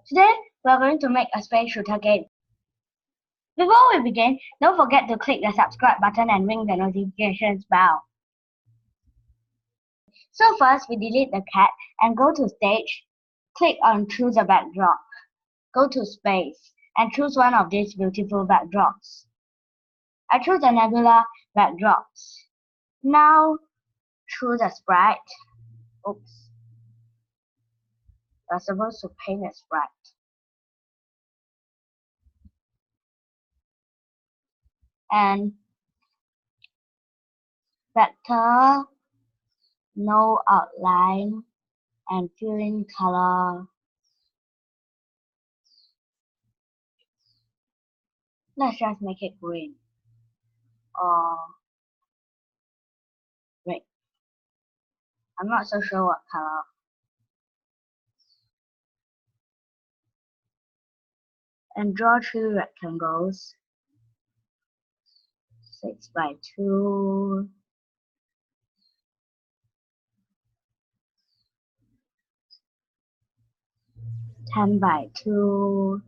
Today, we are going to make a space shooter game. Before we begin, don't forget to click the subscribe button and ring the notifications bell. So first, we delete the cat and go to Stage. Click on Choose a backdrop. Go to Space and choose one of these beautiful backdrops. I choose a nebula backdrops. Now, choose a sprite. Oops. You're supposed to paint a sprite. And vector, no outline, and fill in color. Let's just make it green or red. I'm not so sure what color. And draw 3 rectangles, 6 by 2, 10 by 2,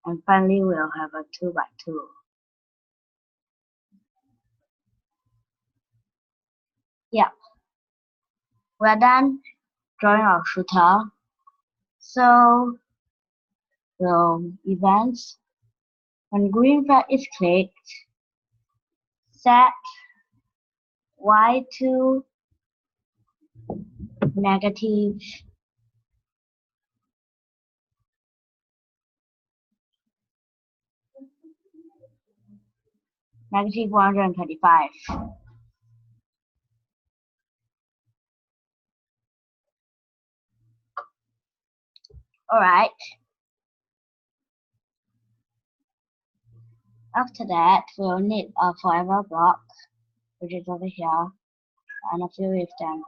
and finally we'll have a 2 by 2. Yeah, we're done drawing our shooter. So, events, when green flag is clicked, set y2 negative negative 125. Alright. After that, we'll need a forever block, which is over here, and a few if then.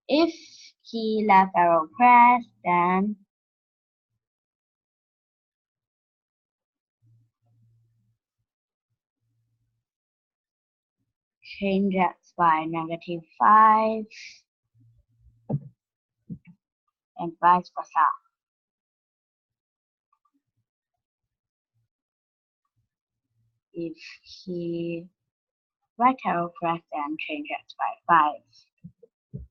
If key left arrow press, then change x by -5 and vice versa. If key right arrow press, then change x by 5.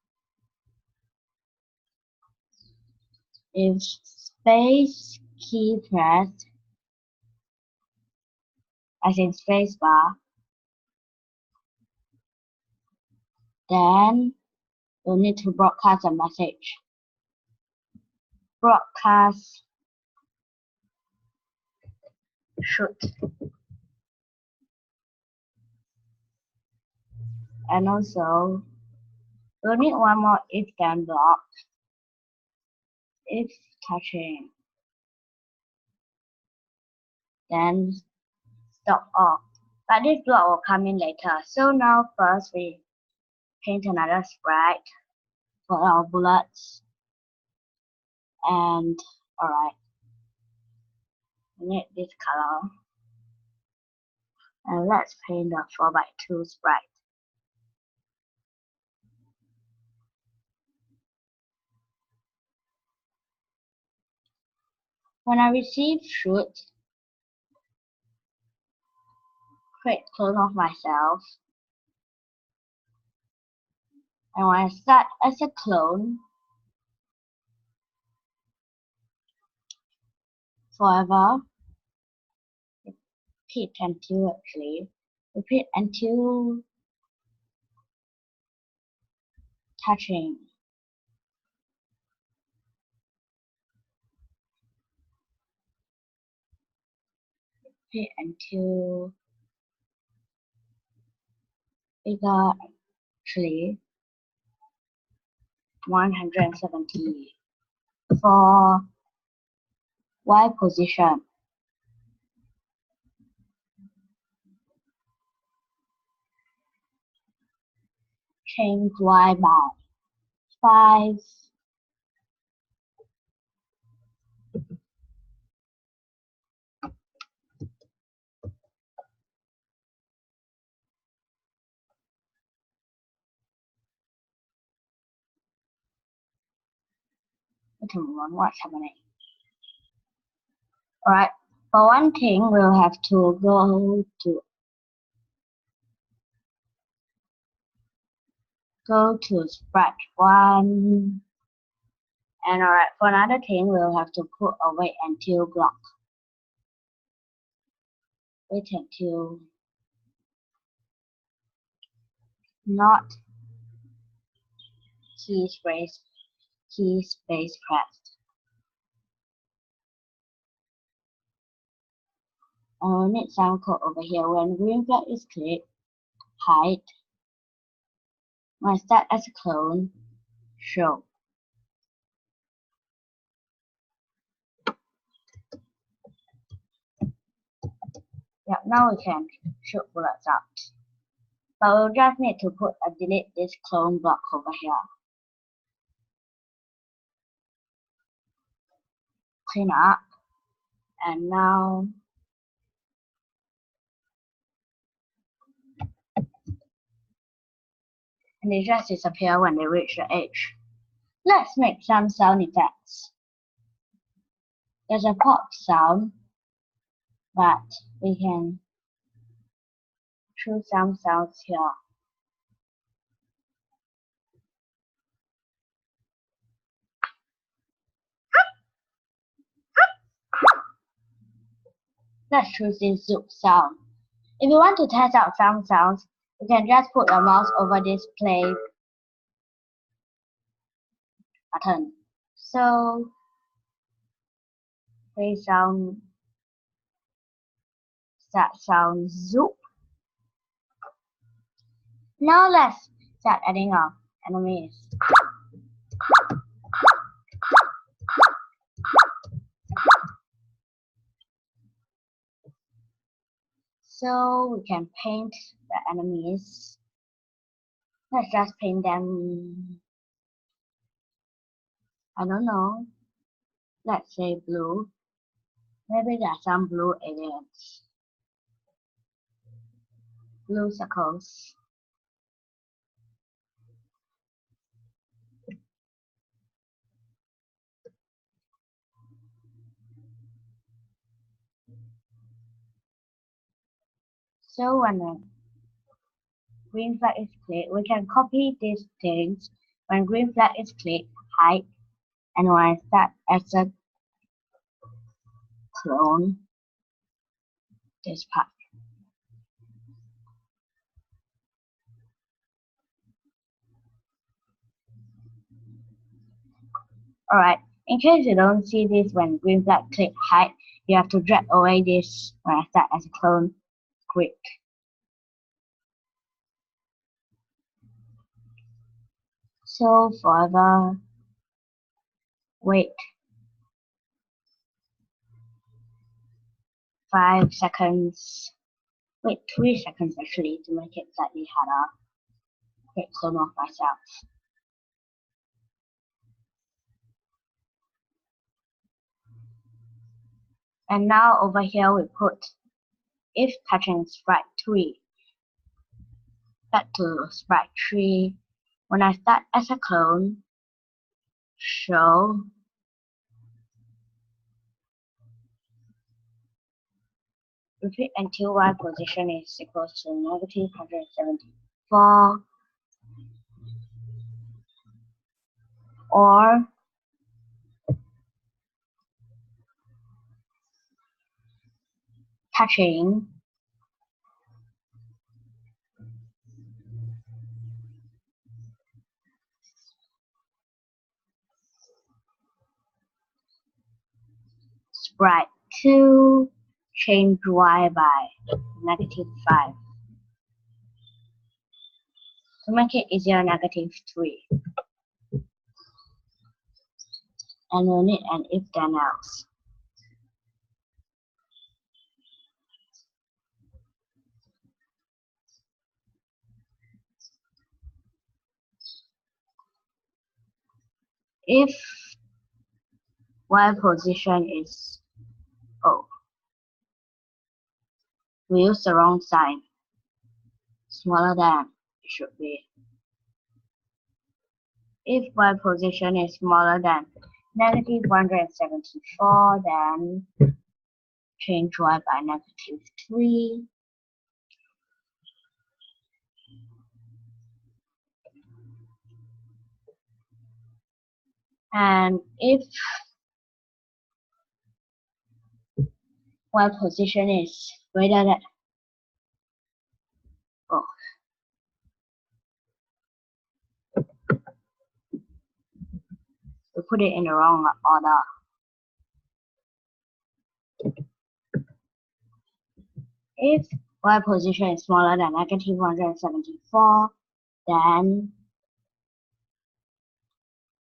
If space key pressed, as in space bar, then we'll need to broadcast a message. Broadcast shoot. And also, we'll need one more if then block. If touching, then stop off. But this block will come in later. So now first we paint another sprite for our bullets. And alright, we need this color. And let's paint the 4 by 2 sprite. When I receive shoot, create clone of myself. And when I start as a clone, forever, repeat until touching. Repeat until bigger, actually 170. For Y position, change Y by 5. Wait a moment, what's happening? Alright, for one thing, we'll have to go to sprite 1. And alright, for another thing, we'll have to put a wait until block. Wait until not key space pressed. I'll need some code over here. When green flag is clicked, hide. When start as a clone, show. Yep, now we can shoot bullets out. But we'll just need to put a delete this clone block over here. Clean up. And now and they just disappear when they reach the edge. Let's make some sound effects. There's a pop sound, but we can choose some sounds here. Let's choose this zoom sound. If you want to test out some sounds, you can just put your mouse over this play button. So, play sound, start sound zoom. Now let's start adding our enemies. So we can paint the enemies. Let's just paint them, I don't know, let's say blue. Maybe there are some blue aliens. Blue circles. So when the green flag is clicked, we can copy these things. When green flag is clicked, hide. And when I start as a clone, this part. Alright, in case you don't see this when green flag click hide, you have to drag away this when I start as a clone quick. So forever wait 5 seconds. Wait 3 seconds actually to make it slightly harder. Quick clone of myself. And now over here we put if touching sprite 3. Back to sprite 3. When I start as a clone, show. Repeat until Y position is equal to negative 174. Or touching sprite 2, change Y by negative 5. To make it easier, negative 3. And we'll need an if then else. If Y position is we use the wrong sign. Smaller than it should be. If Y position is smaller than negative 174, then change y by negative 3. And if y position is greater than we put it in the wrong order. If y position is smaller than negative 174, then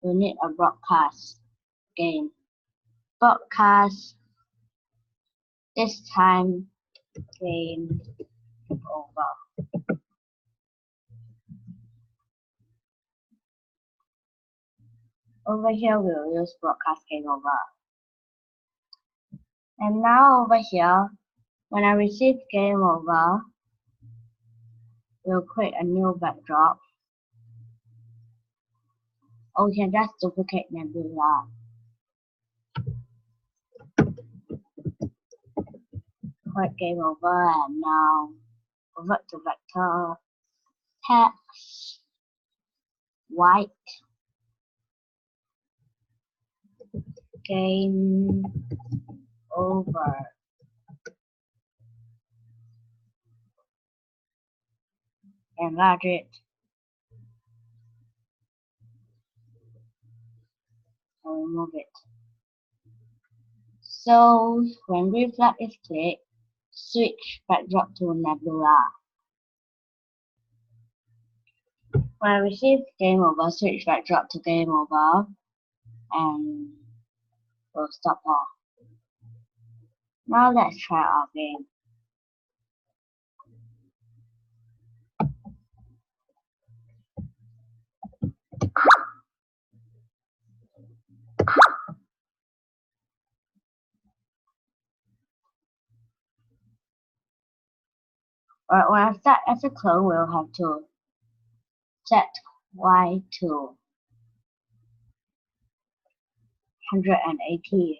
we need a broadcast again. Broadcast, this time game over. Over here we'll use broadcast game over. And now over here, when I receive game over, we'll create a new backdrop. Or we can just duplicate Nebula. Create game over, and now convert to vector, text, white, game over. Enlarge it. And remove it. So when green flag is clicked, switch backdrop to Nebula. When I receive game over, switch backdrop to game over, and we'll stop off. Now let's try our game. Alright, when I start as a clone, we'll have to set y to 180.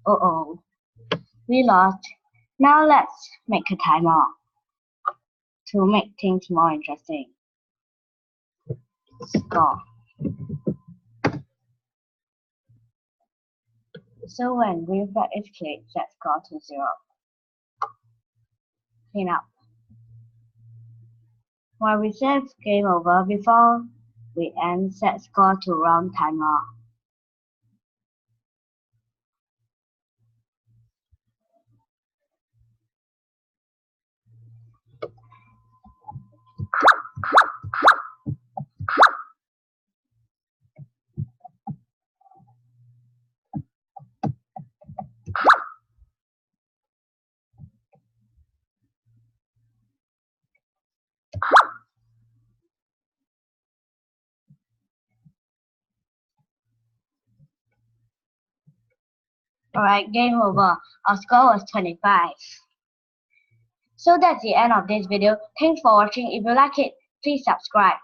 Uh-oh, we lost. Now let's make a timer to make things more interesting. Score. So when green flag is clicked, set score to 0. Clean up. When we save game over, before we end, set score to run timer. Alright, game over. Our score was 25. So that's the end of this video. Thanks for watching. If you like it, please subscribe.